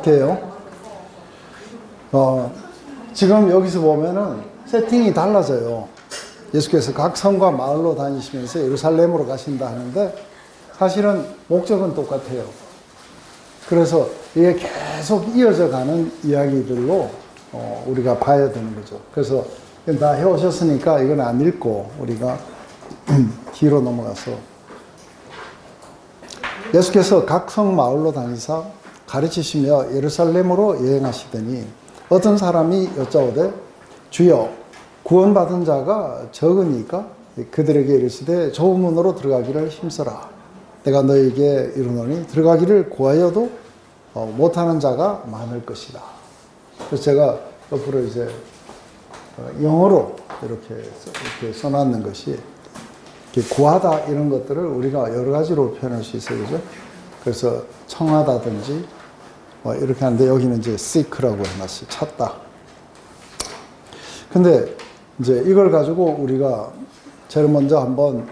할게요. 지금 여기서 보면은 세팅이 달라져요. 예수께서 각 성과 마을로 다니시면서 예루살렘으로 가신다 하는데 사실은 목적은 똑같아요. 그래서 이게 계속 이어져 가는 이야기들로 우리가 봐야 되는 거죠. 그래서 다 해오셨으니까 이건 안 읽고 우리가 뒤로 넘어가서 예수께서 각 성 마을로 다니사 가르치시며 예루살렘으로 여행하시더니 어떤 사람이 여짜오되 주여 구원받은 자가 적으니까 그들에게 이르시되 좁은 문으로 들어가기를 힘써라. 내가 너에게 이르노니 들어가기를 구하여도 못하는 자가 많을 것이다. 그래서 제가 옆으로 이제 영어로 이렇게 써놨는 것이 구하다 이런 것들을 우리가 여러 가지로 표현할 수 있어요. 그죠? 그래서 청하다든지 이렇게 하는데 여기는 이제 seek라고 해놨어요. 찾다. 근데 이제 이걸 가지고 우리가 제일 먼저 한번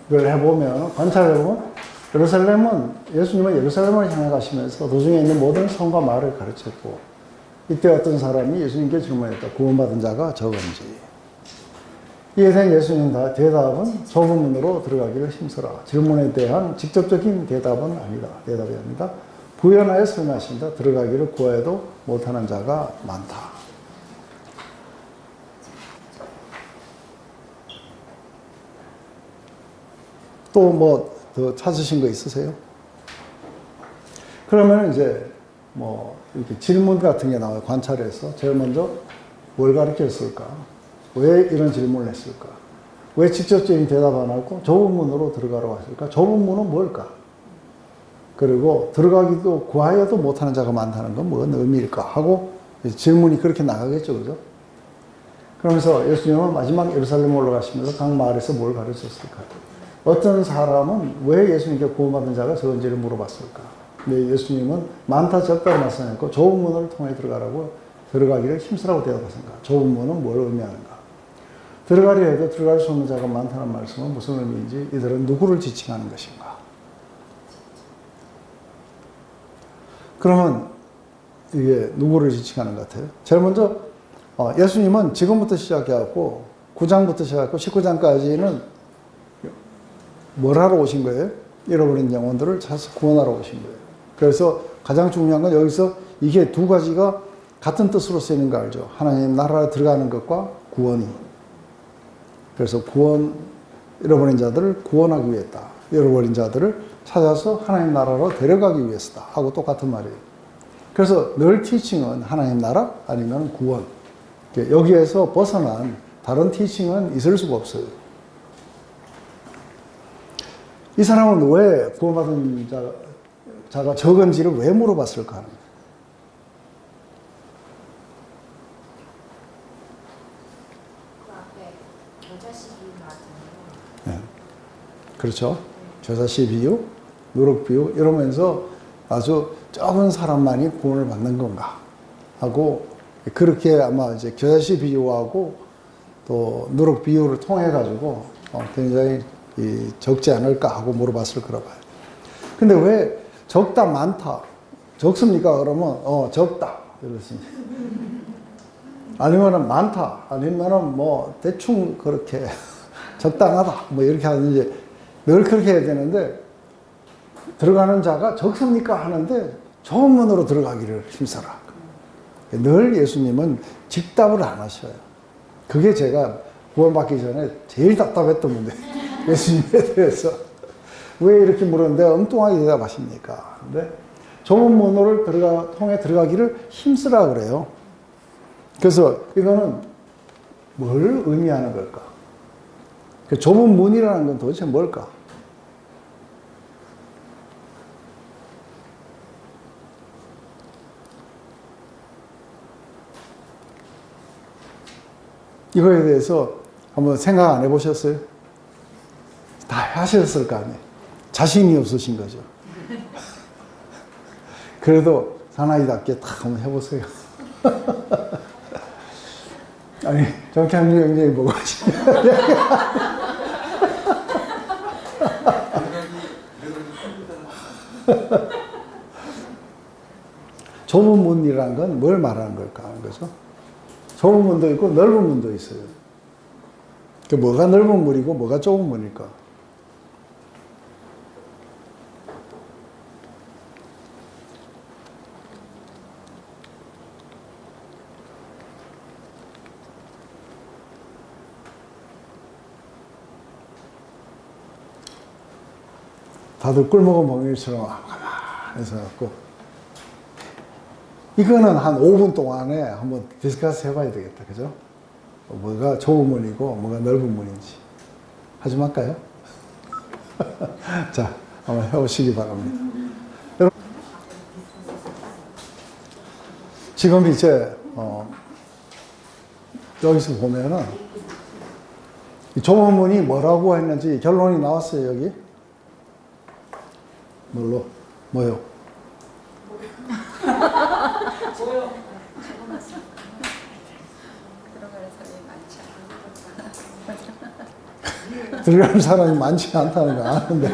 이걸 해보면 관찰해보면 예수님은 예루살렘을 향해 가시면서 도중에 있는 모든 성과 마을을 가르쳤고 이때 어떤 사람이 예수님께 질문했다. 구원받은 자가 적은지. 이에 대한 예수님 대답은 좁은 문으로 들어가기를 힘써라. 질문에 대한 직접적인 대답이 아니다. 부연하여 설명하신다. 들어가기를 구하여도 못하는 자가 많다. 또 뭐 더 찾으신 거 있으세요? 그러면 이제 뭐 이렇게 질문 같은 게 나와요. 관찰해서 제일 먼저 뭘 가르쳤을까? 왜 이런 질문을 했을까? 왜 직접적인 대답 안 하고 좁은 문으로 들어가라고 했을까? 좁은 문은 뭘까? 그리고 들어가기도 구하여도 못하는 자가 많다는 건 뭔 의미일까? 하고 질문이 그렇게 나가겠죠. 그죠? 그러면서 예수님은 마지막 예루살렘 올라가시면서 각 마을에서 뭘 가르쳤을까? 어떤 사람은 왜 예수님께 구원받은 자가 적은지를 물어봤을까? 근데 예수님은 많다 적다를 말씀하셨고 좁은 문을 통해 들어가기를 힘쓰라고 대답하셨는가? 좁은 문은 뭘 의미하는가? 들어가려 해도 들어갈 수 없는 자가 많다는 말씀은 무슨 의미인지 이들은 누구를 지칭하는 것인가? 그러면 이게 누구를 지칭하는 것 같아요? 제일 먼저 예수님은 지금부터 시작해갖고 9장부터 시작해갖고 19장까지는 뭘 하러 오신 거예요? 잃어버린 영혼들을 찾아서 구원하러 오신 거예요. 그래서 가장 중요한 건 여기서 이게 두 가지가 같은 뜻으로 쓰이는 거 알죠? 하나님 나라에 들어가는 것과 구원이. 그래서 잃어버린 자들을 구원하기 위해다. 잃어버린 자들을 찾아서 하나님 나라로 데려가기 위해서다. 하고 똑같은 말이에요. 그래서 늘 티칭은 하나님 나라 아니면 구원. 여기에서 벗어난 다른 티칭은 있을 수가 없어요. 이 사람은 왜 구원받은 자가 적은지를 왜 물어봤을까? 네. 그렇죠. 저자식 비유, 누룩 비유 이러면서 아주 적은 사람만이 구원을 받는 건가 하고 그렇게 아마 이제 겨자씨 비유하고 또 누룩 비유를 통해 가지고 굉장히 적지 않을까 하고 물어봤을 거라 봐요. 근데 왜 적다 많다 적습니까? 그러면 적다 이렇습니다. 아니면은 많다 아니면은 뭐 대충 그렇게 적당하다 뭐 이렇게 하든지 늘 그렇게 해야 되는데 들어가는 자가 적습니까? 하는데 좁은 문으로 들어가기를 힘써라. 늘 예수님은 직답을 안 하셔요. 그게 제가 구원받기 전에 제일 답답했던 문제. 예수님에 대해서 왜 이렇게 물었는데 엉뚱하게 대답하십니까? 근데 좁은 문으로 통해 들어가기를 힘쓰라 그래요. 그래서 이거는 뭘 의미하는 걸까? 그 좁은 문이라는 건 도대체 뭘까? 이거에 대해서 한번 생각 안 해보셨어요? 다 하셨을 거 아니에요. 자신이 없으신 거죠. 그래도 사나이답게 딱 한번 해보세요. 아니, 정찬주 형님이 보고 하시면. 좁은 문이라는 건 뭘 말하는 걸까 하는 거죠. 좁은 문도 있고 넓은 문도 있어요. 그 뭐가 넓은 문이고 뭐가 좁은 문일까? 다들 꿀먹은 멍일처럼 가만히 있어갖고 이거는 한 5분 동안에 한번 디스커스 해봐야 되겠다. 그죠? 뭐가 좁은 문이고 뭐가 넓은 문인지. 하지 말까요? 자, 한번 해보시기 바랍니다. 여러분, 지금 이제 여기서 보면은 이 좁은 문이 뭐라고 했는지 결론이 나왔어요. 여기 뭘로? 뭐요? 들어가는 사람이 많지 않다는 거 아는데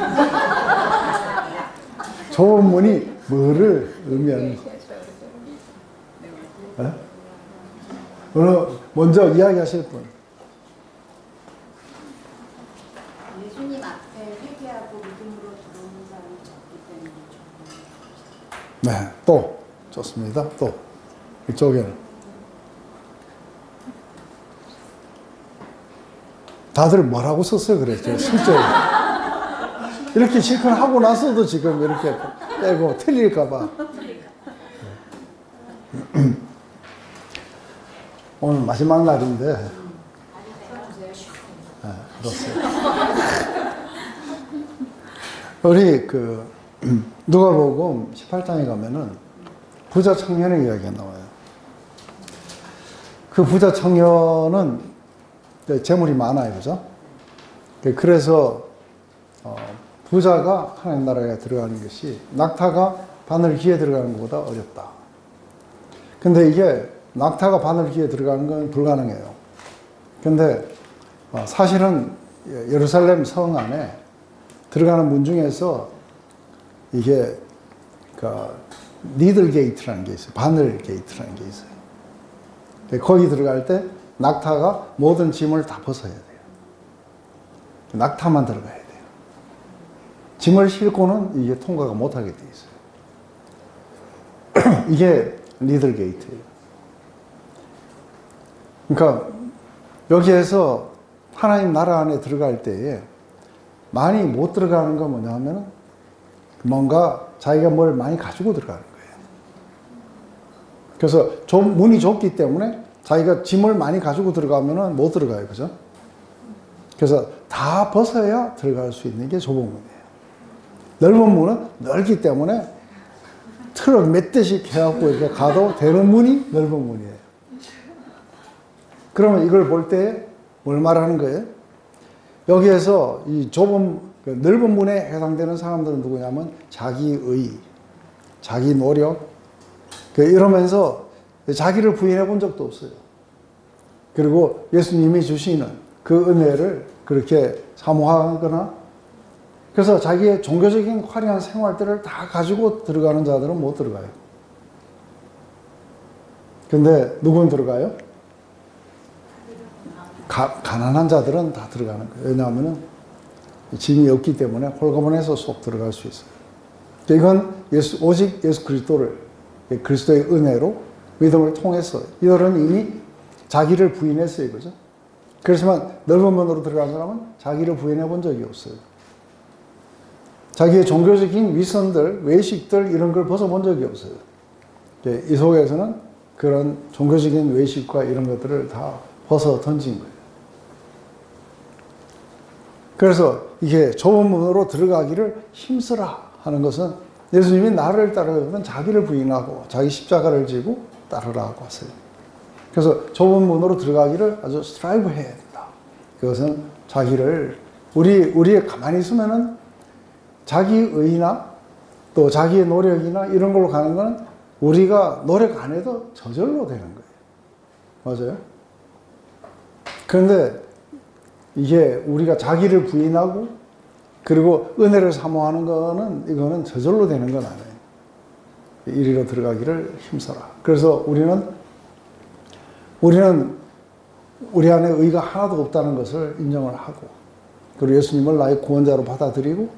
좁은 문이 뭐를 의미하는지 오늘 먼저 이야기하실 분. 예수님 앞에 회개하고 믿음으로 들어오는 사람이 적기 때문에 네, 또 좋습니다. 또 이쪽에는 다들 뭐라고 썼어요? 그랬죠. 실제로 이렇게 실컷 하고 나서도 지금 이렇게 빼고 틀릴까봐. 오늘 마지막 날인데 네, 그렇습니다. 우리 누가복음 18장에 가면은 부자 청년의 이야기가 나와요. 그 부자 청년은 재물이 많아요, 그죠? 그래서 부자가 하나님 나라에 들어가는 것이 낙타가 바늘 귀에 들어가는 것보다 어렵다. 근데 이게 낙타가 바늘 귀에 들어가는 건 불가능해요. 근데 사실은 예루살렘 성 안에 들어가는 문 중에서 이게 니들 게이트라는 게 있어요. 바늘 게이트라는 게 있어요. 거기 들어갈 때 낙타가 모든 짐을 다 벗어야 돼요. 낙타만 들어가야 돼요. 짐을 싣고는 이게 통과가 못하게 돼 있어요. 이게 니들 게이트예요. 그러니까 여기에서 하나님 나라 안에 들어갈 때에 많이 못 들어가는 건 뭐냐 하면은 뭔가 자기가 뭘 많이 가지고 들어가는 거예요. 그래서 문이 좁기 때문에 자기가 짐을 많이 가지고 들어가면은 못 들어가요. 그죠? 그래서 다 벗어야 들어갈 수 있는 게 좁은 문이에요. 넓은 문은 넓기 때문에 트럭 몇 대씩 해갖고 이렇게 가도 되는 문이 넓은 문이에요. 그러면 이걸 볼 때 뭘 말하는 거예요? 여기에서 이 좁은, 넓은 문에 해당되는 사람들은 누구냐면 자기의, 자기 노력, 이러면서 자기를 부인해 본 적도 없어요. 그리고 예수님이 주시는 그 은혜를 그렇게 사모하거나, 그래서 자기의 종교적인 화려한 생활들을 다 가지고 들어가는 자들은 못 들어가요. 근데 누구는 들어가요? 가난한 자들은 다 들어가는 거예요. 왜냐하면 짐이 없기 때문에 홀가분해서 쏙 들어갈 수 있어요. 이건 오직 예수 그리스도를, 그리스도의 은혜로 믿음을 통해서 이들은 이미 자기를 부인했어요. 그죠? 그렇지만 넓은 문으로 들어간 사람은 자기를 부인해 본 적이 없어요. 자기의 종교적인 위선들, 외식들 이런 걸 벗어본 적이 없어요. 이 속에서는 그런 종교적인 외식과 이런 것들을 다 벗어 던진 거예요. 그래서 이게 좁은 문으로 들어가기를 힘쓰라 하는 것은 예수님이 나를 따르면 자기를 부인하고 자기 십자가를 지고 따르라고 하세요. 그래서 좁은 문으로 들어가기를 아주 스트라이브 해야 된다. 그것은 자기를 우리의 가만히 있으면은 자기의나 또 자기의 노력이나 이런 걸로 가는 건 우리가 노력 안 해도 저절로 되는 거예요. 맞아요? 그런데 이게 우리가 자기를 부인하고 그리고 은혜를 사모하는 거는 이거는 저절로 되는 건 아니에요. 이리로 들어가기를 힘써라. 그래서 우리는 우리 안에 의가 하나도 없다는 것을 인정을 하고, 그리고 예수님을 나의 구원자로 받아들이고,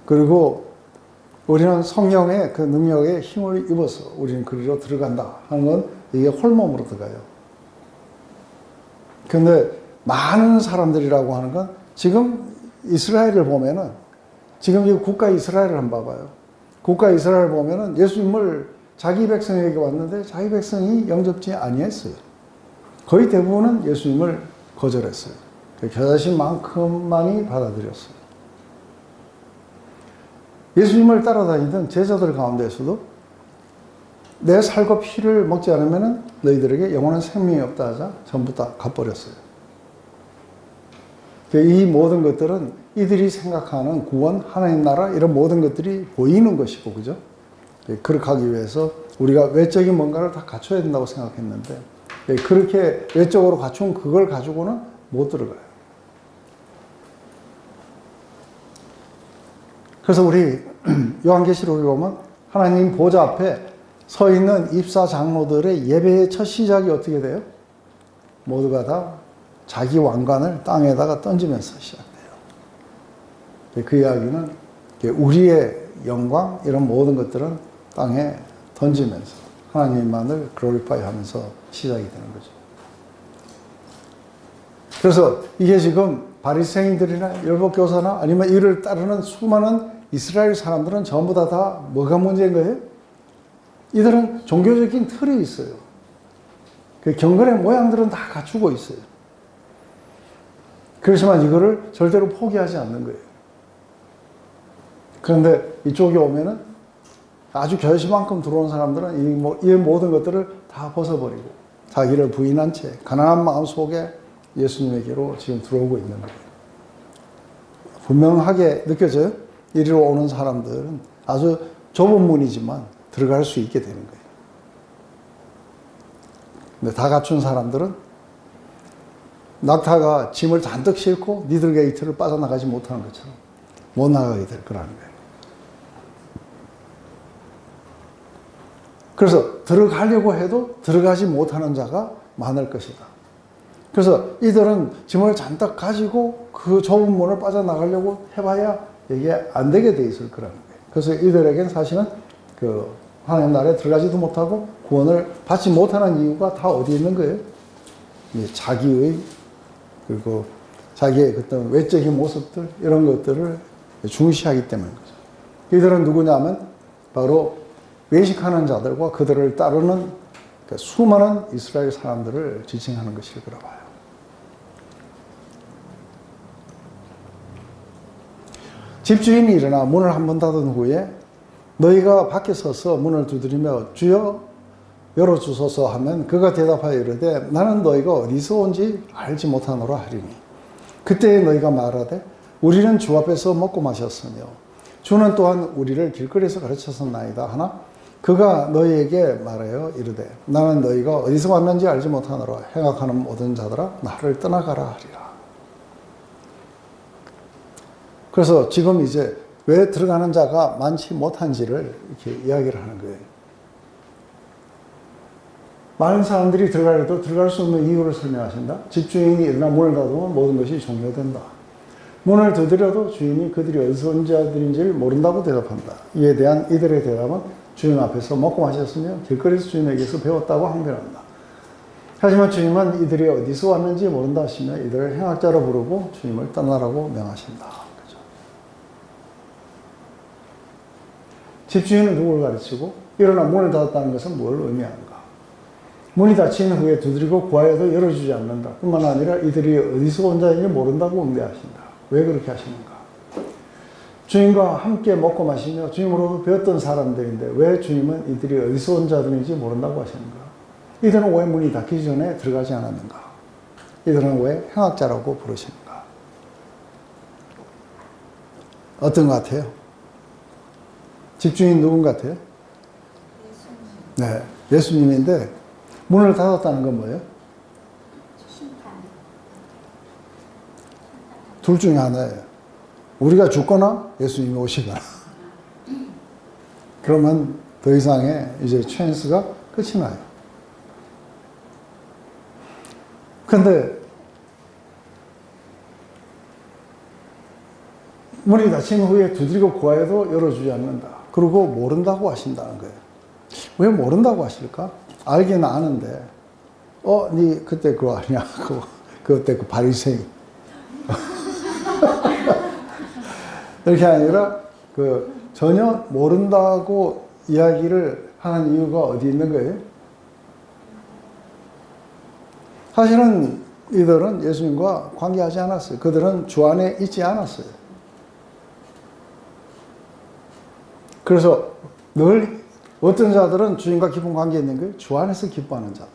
그리고 우리는 성령의 그 능력에 힘을 입어서 우리는 그리로 들어간다 하는 건 이게 홀몸으로 들어가요. 근데 많은 사람들이라고 하는 건 지금 이스라엘을 보면은, 지금 이 국가 이스라엘을 한번 봐봐요. 국가 이스라엘을 보면은 예수님을 자기 백성에게 왔는데 자기 백성이 영접지 아니했어요. 거의 대부분은 예수님을 거절했어요. 겨자씨만큼만이 받아들였어요. 예수님을 따라다니던 제자들 가운데서도 내 살과 피를 먹지 않으면 너희들에게 영원한 생명이 없다 하자 전부 다 갚버렸어요. 이 모든 것들은 이들이 생각하는 구원, 하나님 나라 이런 모든 것들이 보이는 것이고, 그죠? 그렇게 하기 위해서 우리가 외적인 뭔가를 다 갖춰야 된다고 생각했는데, 그렇게 외적으로 갖춘 그걸 가지고는 못 들어가요. 그래서 우리 요한계시록에 보면 하나님 보좌 앞에 서 있는 입사 장로들의 예배의 첫 시작이 어떻게 돼요? 모두가 다 자기 왕관을 땅에다가 던지면서 시작돼요. 그 이야기는 우리의 영광 이런 모든 것들은 땅에 던지면서 하나님만을 글로리파이 하면서 시작이 되는 거죠. 그래서 이게 지금 바리새인들이나 율법교사나 아니면 이를 따르는 수많은 이스라엘 사람들은 전부 다 뭐가 문제인 거예요? 이들은 종교적인 틀이 있어요. 그 경건의 모양들은 다 갖추고 있어요. 그렇지만 이거를 절대로 포기하지 않는 거예요. 그런데 이쪽에 오면은 아주 결심만큼 들어온 사람들은 이 모든 것들을 다 벗어버리고 자기를 부인한 채 가난한 마음 속에 예수님에게로 지금 들어오고 있는 거예요. 분명하게 느껴져요? 이리로 오는 사람들은 아주 좁은 문이지만 들어갈 수 있게 되는 거예요. 근데 다 갖춘 사람들은 낙타가 짐을 잔뜩 싣고 니들 게이트를 빠져나가지 못하는 것처럼 못 나가게 될 거라는 거예요. 그래서 들어가려고 해도 들어가지 못하는 자가 많을 것이다. 그래서 이들은 짐을 잔뜩 가지고 그 좁은 문을 빠져나가려고 해봐야 이게 안 되게 돼 있을 거라는 거예요. 그래서 이들에겐 사실은 그 하나님 나라에 들어가지도 못하고 구원을 받지 못하는 이유가 다 어디에 있는 거예요? 자기의 그리고 자기의 어떤 외적인 모습들 이런 것들을 중시하기 때문인 거죠. 이들은 누구냐면 바로 외식하는 자들과 그들을 따르는 수많은 이스라엘 사람들을 지칭하는 것일 거라 봐요. 집주인이 일어나 문을 한 번 닫은 후에 너희가 밖에 서서 문을 두드리며 주여 열어주소서 하면 그가 대답하여 이르되 나는 너희가 어디서 온지 알지 못하노라 하리니 그때 너희가 말하되 우리는 주 앞에서 먹고 마셨으며 주는 또한 우리를 길거리에서 가르쳤었나이다 하나 그가 너희에게 말하여 이르되 나는 너희가 어디서 왔는지 알지 못하노라 행악하는 모든 자들아 나를 떠나가라 하리라. 그래서 지금 이제 왜 들어가는 자가 많지 못한지를 이렇게 이야기를 하는 거예요. 많은 사람들이 들어가려도 들어갈 수 없는 이유를 설명하신다. 집주인이 일어나 문을 닫으면 모든 것이 종료된다. 문을 두드려도 주인이 그들이 어디서 온 자들인지를 모른다고 대답한다. 이에 대한 이들의 대답은 주인 앞에서 먹고 마셨으며 길거리에서 주인에게서 배웠다고 항변한다. 하지만 주님은 이들이 어디서 왔는지 모른다 하시며 이들을 행악자로 부르고 주님을 떠나라고 명하신다. 그렇죠? 집주인은 누구를 가르치고 일어나 문을 닫았다는 것은 뭘 의미하는가? 문이 닫힌 후에 두드리고 구하여도 열어주지 않는다. 뿐만 아니라 이들이 어디서 온 자인지 모른다고 응대하신다. 왜 그렇게 하시는가? 주님과 함께 먹고 마시며 주님으로부터 배웠던 사람들인데 왜 주님은 이들이 어디서 온 자들인지 모른다고 하시는가? 이들은 왜 문이 닫히기 전에 들어가지 않았는가? 이들은 왜 행악자라고 부르시는가? 어떤 것 같아요? 집주인 누군 같아요? 네, 예수님인데 문을 닫았다는 건 뭐예요? 둘 중에 하나예요. 우리가 죽거나 예수님이 오시거나. 그러면 더 이상의 이제 찬스가 끝이 나요. 근데 문이 닫힌 후에 두드리고 구하여도 열어주지 않는다. 그리고 모른다고 하신다는 거예요. 왜 모른다고 하실까? 알기는 아는데, 니 그때 그거 아니야? 그때 그 바리새인. 이렇게 아니라 전혀 모른다고 이야기를 하는 이유가 어디 있는 거예요? 사실은 이들은 예수님과 관계하지 않았어요. 그들은 주 안에 있지 않았어요. 그래서 늘 어떤 자들은 주님과 깊은 관계에 있는 거예요. 주 안에서 기뻐하는 자들.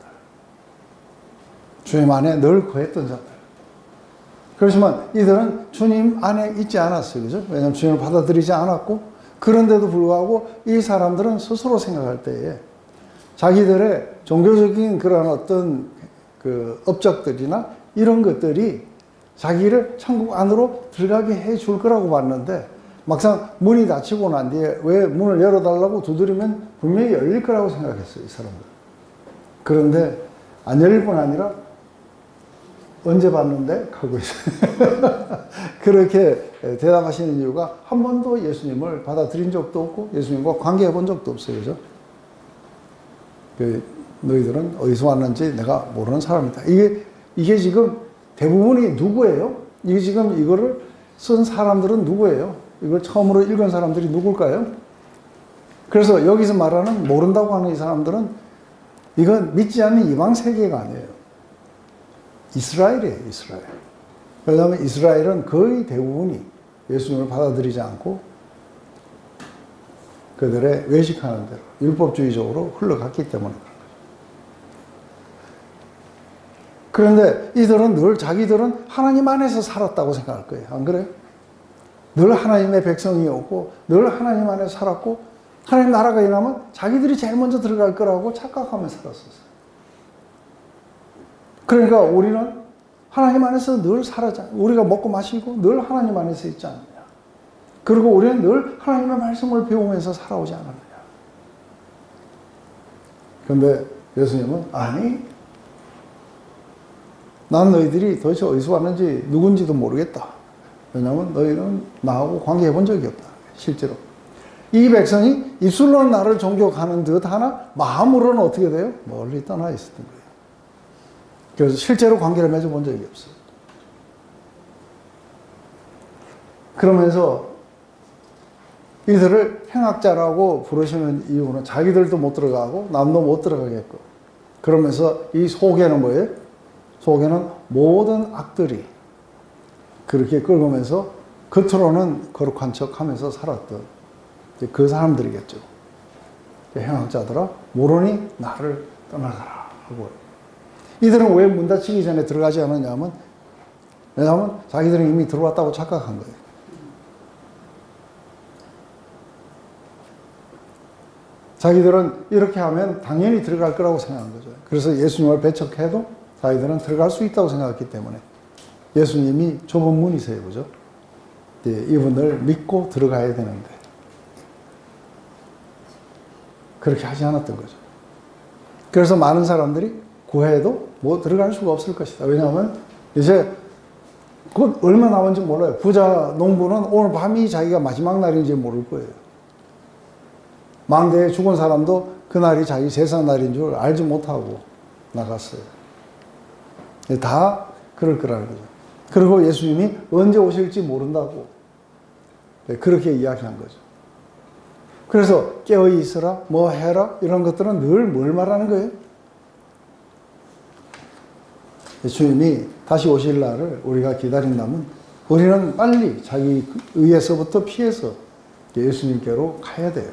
주님 안에 늘 거했던 자들. 그렇지만 이들은 주님 안에 있지 않았어요. 그죠? 왜냐하면 주님을 받아들이지 않았고, 그런데도 불구하고 이 사람들은 스스로 생각할 때에 자기들의 종교적인 그런 어떤 그 업적들이나 이런 것들이 자기를 천국 안으로 들어가게 해 줄 거라고 봤는데, 막상 문이 닫히고 난 뒤에 왜 문을 열어달라고 두드리면 분명히 열릴 거라고 생각했어요, 이 사람들. 그런데 안 열릴 뿐 아니라 언제 봤는데? 하고 있어요. 그렇게 대답하시는 이유가 한 번도 예수님을 받아들인 적도 없고 예수님과 관계해 본 적도 없어요. 그죠? 너희들은 어디서 왔는지 내가 모르는 사람이다. 이게 지금 대부분이 누구예요? 이게 지금 이거를 쓴 사람들은 누구예요? 이걸 처음으로 읽은 사람들이 누굴까요? 그래서 여기서 말하는 모른다고 하는 이 사람들은 이건 믿지 않는 이방 세계가 아니에요. 이스라엘이에요, 이스라엘. 왜냐하면 이스라엘은 거의 대부분이 예수님을 받아들이지 않고 그들의 외식하는 대로 율법주의적으로 흘러갔기 때문에 그런 거예요. 그런데 이들은 늘 자기들은 하나님 안에서 살았다고 생각할 거예요. 안 그래요? 늘 하나님의 백성이었고 늘 하나님 안에 살았고 하나님 나라가 일어나면 자기들이 제일 먼저 들어갈 거라고 착각하며 살았었어요. 그러니까 우리는 하나님 안에서 늘 살았잖아요. 우리가 먹고 마시고 늘 하나님 안에서 있지 않느냐. 그리고 우리는 늘 하나님의 말씀을 배우면서 살아오지 않았느냐. 그런데 예수님은 아니, 난 너희들이 도대체 어디서 왔는지 누군지도 모르겠다. 왜냐하면 너희는 나하고 관계해 본 적이 없다. 실제로. 이 백성이 입술로는 나를 존경하는 듯 하나 마음으로는 어떻게 돼요? 멀리 떠나 있었던 거예요. 그래서 실제로 관계를 맺어본 적이 없어요. 그러면서 이들을 행악자라고 부르시는 이유는 자기들도 못 들어가고 남도 못 들어가겠고, 그러면서 이 속에는 뭐예요? 속에는 모든 악들이 그렇게 끓으면서 겉으로는 거룩한 척 하면서 살았던 그 사람들이겠죠. 행악자들아 모르니 나를 떠나가라 하고. 이들은 왜 문 닫히기 전에 들어가지 않았냐면, 왜냐하면 자기들은 이미 들어왔다고 착각한 거예요. 자기들은 이렇게 하면 당연히 들어갈 거라고 생각한 거죠. 그래서 예수님을 배척해도 자기들은 들어갈 수 있다고 생각했기 때문에 예수님이 좁은 문이세요. 그죠? 이분을 믿고 들어가야 되는데 그렇게 하지 않았던 거죠. 그래서 많은 사람들이 구해도 뭐 들어갈 수가 없을 것이다. 왜냐하면 이제 곧 얼마 남은지 몰라요. 부자 농부는 오늘 밤이 자기가 마지막 날인지 모를 거예요. 망대에 죽은 사람도 그날이 자기 세상 날인 줄 알지 못하고 나갔어요. 다 그럴 거라는 거죠. 그리고 예수님이 언제 오실지 모른다고 그렇게 이야기한 거죠. 그래서 깨어 있으라, 뭐 해라 이런 것들은 늘 뭘 말하는 거예요? 예수님이 다시 오실 날을 우리가 기다린다면 우리는 빨리 자기 의에서부터 피해서 예수님께로 가야 돼요.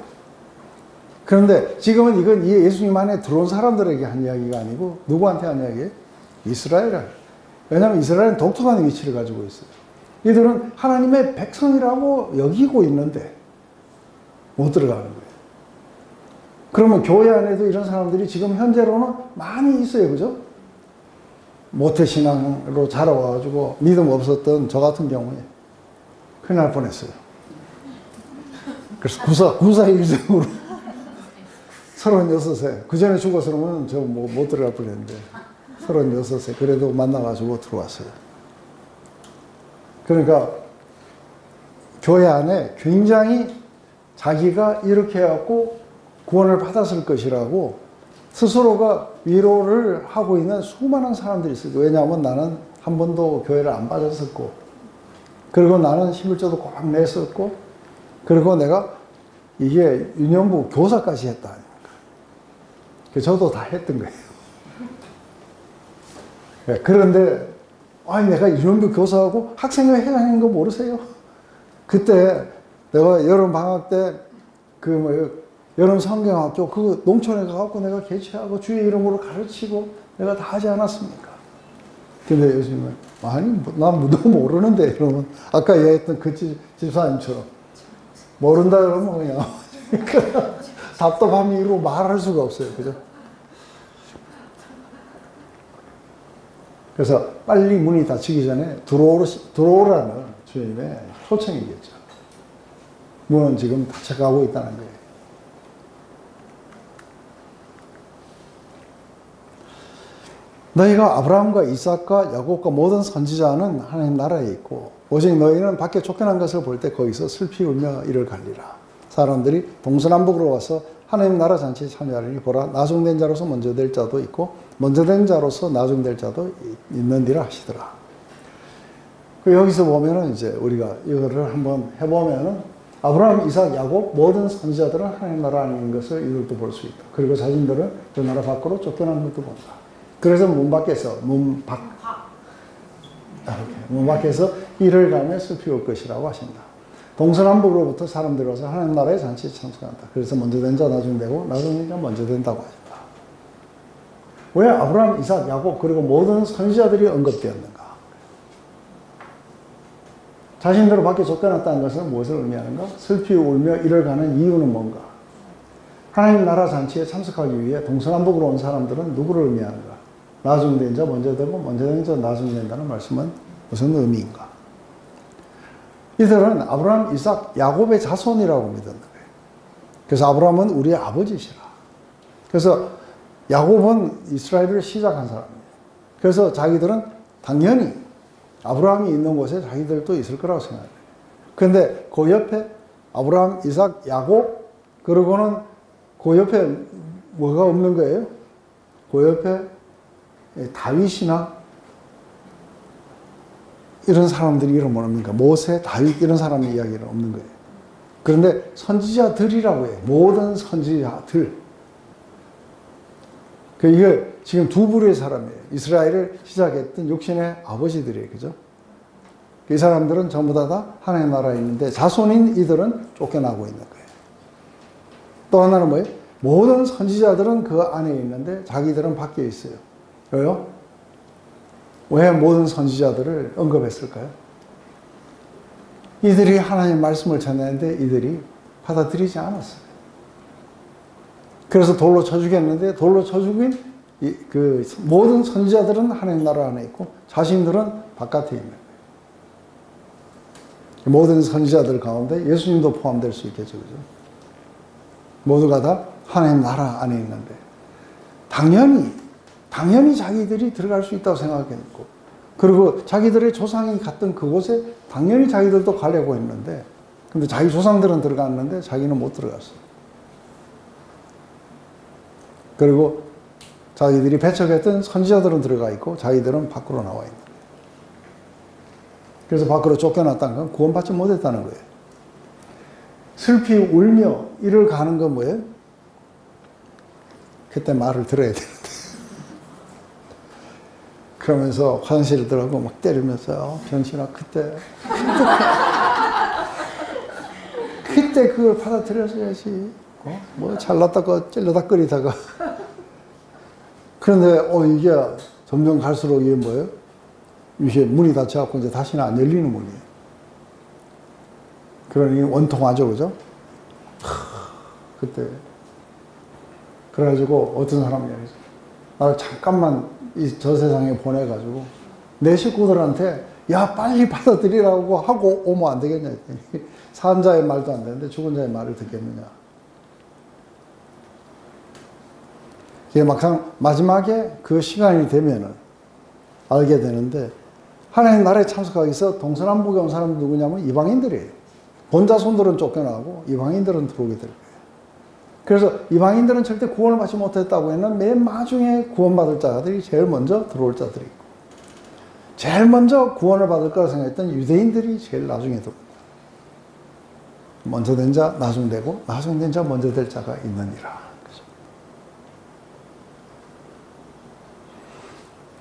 그런데 지금은 이건 예수님 안에 들어온 사람들에게 한 이야기가 아니고 누구한테 한 이야기예요? 이스라엘. 왜냐하면 이스라엘은 독특한 위치를 가지고 있어요. 이들은 하나님의 백성이라고 여기고 있는데 못 들어가는 거예요. 그러면 교회 안에도 이런 사람들이 지금 현재로는 많이 있어요. 그죠? 모태신앙으로 자라와가지고 믿음 없었던 저 같은 경우에 큰일 날 뻔했어요. 그래서 구사 일생으로 36세. 그 전에 죽었으면 저 뭐 못 들어갈 뻔했는데 36세. 그래도 만나가지고 들어왔어요. 그러니까 교회 안에 굉장히 자기가 이렇게 해갖고 구원을 받았을 것이라고 스스로가 위로를 하고 있는 수많은 사람들이 있어요. 왜냐하면 나는 한 번도 교회를 안 빠졌었고, 그리고 나는 11조도 꼭 냈었고, 그리고 내가 이게 유년부 교사까지 했다. 저도 다 했던 거예요. 그런데 아니 내가 유년부 교사하고 학생회 회장인 거 모르세요? 그때 내가 여름 방학 때 여름 성경학교 그 농촌에 가갖고 내가 개최하고 주의 이름으로 가르치고 내가 다 하지 않았습니까? 근데 요즘은 아니 난 무도 모르는데 이러면 아까 얘기했던 그 집사님처럼 모른다 그러면 그냥 답답함이 이루 말할 수가 없어요. 그죠? 그래서 빨리 문이 닫히기 전에 들어오라는 주님의 초청이겠죠. 문은 지금 닫혀가고 있다는 거예요. 너희가 아브라함과 이삭과 야곱과 모든 선지자는 하나님 나라에 있고 오직 너희는 밖에 쫓겨난 것을 볼 때 거기서 슬피 울며 이를 갈리라. 사람들이 동서남북으로 와서 하나님 나라 잔치에 참여하려니 보라 나중된 자로서 먼저 될 자도 있고 먼저 된 자로서 나중될 자도 있는디라 하시더라. 여기서 보면은 이제 우리가 이거를 한번 해보면은 아브라함, 이삭, 야곱 모든 선지자들은 하나님 나라 안에 있는 것을 이들도 볼 수 있다. 그리고 자신들은 그 나라 밖으로 쫓겨난 것도 본다. 그래서 문 밖에서 이를 가며 슬피 올 것이라고 하신다. 동서남북으로부터 사람들이 와서 하나님 나라의 잔치에 참석한다. 그래서 먼저 된 자 나중 되고 나중 된 자 먼저 된다고 하신다. 왜 아브라함, 이삭, 야곱 그리고 모든 선지자들이 언급되었는가? 자신들을 밖에 쫓겨났다는 것은 무엇을 의미하는가? 슬피 울며 이를 가는 이유는 뭔가? 하나님 나라 잔치에 참석하기 위해 동서남북으로 온 사람들은 누구를 의미하는가? 나중 된 자 먼저 되고 먼저 된 자 나중 된다는 말씀은 무슨 의미인가? 이들은 아브라함, 이삭, 야곱의 자손이라고 믿었는 거예요. 그래서 아브라함은 우리의 아버지시라. 그래서 야곱은 이스라엘을 시작한 사람이에요. 그래서 자기들은 당연히 아브라함이 있는 곳에 자기들도 있을 거라고 생각해요. 그런데 그 옆에 아브라함, 이삭, 야곱 그러고는 그 옆에 뭐가 없는 거예요? 그 옆에 다윗이나 이런 사람들이 이름 모릅니까? 모세, 다윗 이런 사람의 이야기는 없는 거예요. 그런데 선지자들이라고 해요. 모든 선지자들. 이게 지금 두 부류의 사람이에요. 이스라엘을 시작했던 육신의 아버지들이에요. 그죠? 이 사람들은 전부 다 하나님 나라에 있는데 자손인 이들은 쫓겨나고 있는 거예요. 또 하나는 뭐예요? 모든 선지자들은 그 안에 있는데 자기들은 밖에 있어요. 왜요? 왜 모든 선지자들을 언급했을까요? 이들이 하나님의 말씀을 전했는데 이들이 받아들이지 않았어요. 그래서 돌로 쳐 죽였는데 돌로 쳐 죽인 그 모든 선지자들은 하나님 나라 안에 있고 자신들은 바깥에 있는 거예요. 모든 선지자들 가운데 예수님도 포함될 수 있겠죠. 그죠? 모두가 다 하나님 나라 안에 있는데 당연히 자기들이 들어갈 수 있다고 생각했고 그리고 자기들의 조상이 갔던 그곳에 당연히 자기들도 가려고 했는데 근데 자기 조상들은 들어갔는데 자기는 못 들어갔어요. 그리고 자기들이 배척했던 선지자들은 들어가 있고 자기들은 밖으로 나와 있는 거예요. 그래서 밖으로 쫓겨났다는 건 구원받지 못했다는 거예요. 슬피 울며 이를 가는 건 뭐예요? 그때 말을 들어야 되는데 그러면서 화장실에 들어가고 막 때리면서 병신아 그때 그걸 받아들였어야지. 뭐 잘났다가 찔러다거리다가 그런데 이게 점점 갈수록 이게 뭐예요? 이게 문이 닫혀갖고 이제 다시는 안 열리는 문이에요. 그러니 원통하죠, 그죠? 그때 그래가지고 어떤 사람이 나를 잠깐만 저 세상에 보내가지고 내 식구들한테 야, 빨리 받아들이라고 하고 오면 안 되겠냐. 산 자의 말도 안 되는데 죽은 자의 말을 듣겠느냐. 이게 막상 마지막에 그 시간이 되면은 알게 되는데, 하나님 나라에 참석하기 위해서 동서남북에 온 사람은 누구냐면 이방인들이에요. 본자손들은 쫓겨나고 이방인들은 들어오게 될 거예요. 그래서 이방인들은 절대 구원을 받지 못했다고 했는 맨 마중에 구원받을 자들이 제일 먼저 들어올 자들이 있고, 제일 먼저 구원을 받을 거라 생각했던 유대인들이 제일 나중에 들어옵니다. 먼저 된 자 나중 되고, 나중 된 자 먼저 될 자가 있느니라. 그죠?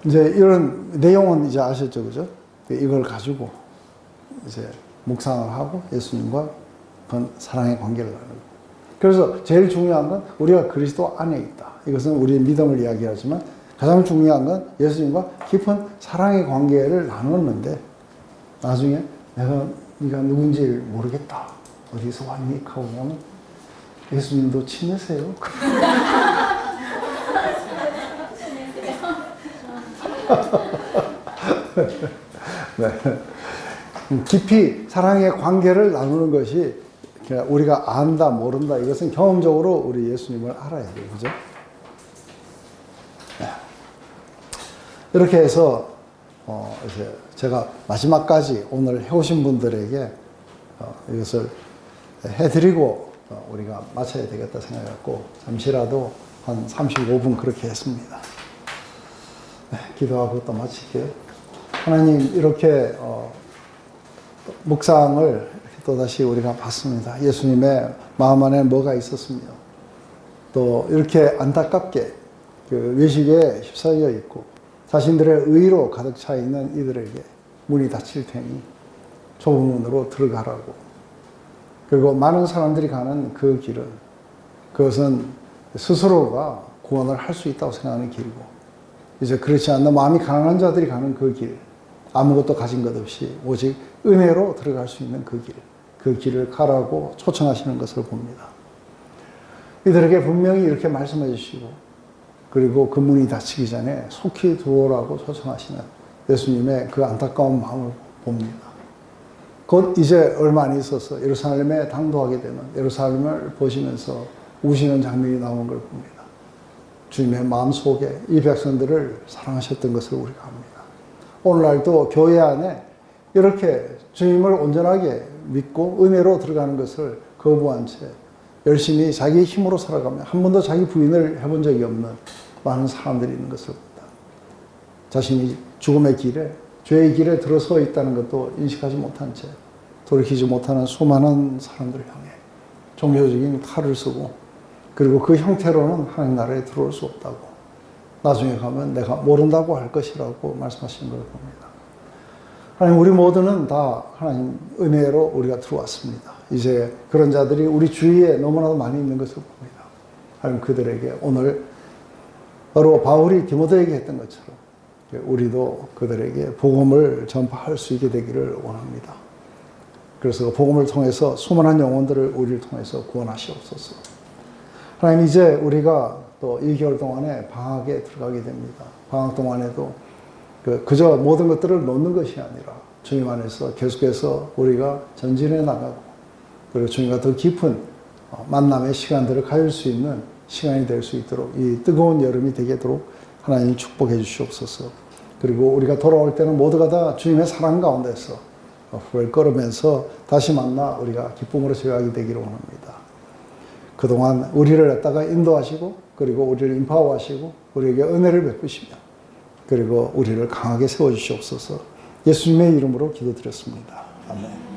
이제 이런 내용은 이제 아셨죠, 그죠? 이걸 가지고 이제 묵상을 하고 예수님과 그런 사랑의 관계를 나누고. 그래서 제일 중요한 건 우리가 그리스도 안에 있다. 이것은 우리의 믿음을 이야기하지만 가장 중요한 건 예수님과 깊은 사랑의 관계를 나눴는데, 나중에 내가 네가 누군지 모르겠다. 어디서 왔니? 하고 오면 예수님도 친해세요. 네. 깊이 사랑의 관계를 나누는 것이 우리가 안다, 모른다, 이것은 경험적으로 우리 예수님을 알아야 돼요. 그죠? 네. 이렇게 해서, 이제 제가 마지막까지 오늘 해오신 분들에게 이것을 해드리고 우리가 마쳐야 되겠다 생각했고, 잠시라도 한 35분 그렇게 했습니다. 네, 기도하고 또 마칠게요. 하나님, 이렇게 묵상을 또다시 우리가 봤습니다. 예수님의 마음 안에 뭐가 있었으며, 또 이렇게 안타깝게 그 외식에 휩싸여 있고 자신들의 의로 가득 차 있는 이들에게 문이 닫힐 테니 좁은 문으로 들어가라고. 그리고 많은 사람들이 가는 그 길은, 그것은 스스로가 구원을 할 수 있다고 생각하는 길이고, 이제 그렇지 않나 마음이 가난한 자들이 가는 그 길, 아무것도 가진 것 없이 오직 은혜로 들어갈 수 있는 그 길, 그 길을 가라고 초청하시는 것을 봅니다. 이들에게 분명히 이렇게 말씀해 주시고, 그리고 그 문이 닫히기 전에 속히 들어오라고 초청하시는 예수님의 그 안타까운 마음을 봅니다. 곧 이제 얼마 안 있어서 예루살렘에 당도하게 되는, 예루살렘을 보시면서 우시는 장면이 나오는 걸 봅니다. 주님의 마음속에 이 백성들을 사랑하셨던 것을 우리가 압니다. 오늘날도 교회 안에 이렇게 주님을 온전하게 믿고 은혜로 들어가는 것을 거부한 채 열심히 자기 힘으로 살아가며 한 번도 자기 부인을 해본 적이 없는 많은 사람들이 있는 것을 봅니다. 자신이 죽음의 길에, 죄의 길에 들어서 있다는 것도 인식하지 못한 채 돌이키지 못하는 수많은 사람들을 향해 종교적인 칼을 쓰고, 그리고 그 형태로는 하나님 나라에 들어올 수 없다고, 나중에 가면 내가 모른다고 할 것이라고 말씀하시는 걸 봅니다. 하나님, 우리 모두는 다 하나님 은혜로 우리가 들어왔습니다. 이제 그런 자들이 우리 주위에 너무나도 많이 있는 것을 봅니다. 하나님, 그들에게 오늘 바로 바울이 디모데에게 했던 것처럼 우리도 그들에게 복음을 전파할 수 있게 되기를 원합니다. 그래서 복음을 통해서 수많은 영혼들을 우리를 통해서 구원하시옵소서. 하나님, 이제 우리가 또 2개월 동안에 방학에 들어가게 됩니다. 방학 동안에도 그저 모든 것들을 놓는 것이 아니라 주님 안에서 계속해서 우리가 전진해 나가고, 그리고 주님과 더 깊은 만남의 시간들을 가질 수 있는 시간이 될 수 있도록, 이 뜨거운 여름이 되도록 하나님 축복해 주시옵소서. 그리고 우리가 돌아올 때는 모두가 다 주님의 사랑 가운데서 후를 걸으면서 다시 만나 우리가 기쁨으로 제어하게 되기를 원합니다. 그동안 우리를 갖다가 인도하시고, 그리고 우리를 인파하시고, 우리에게 은혜를 베푸시며, 그리고 우리를 강하게 세워주시옵소서. 예수님의 이름으로 기도드렸습니다. 아멘.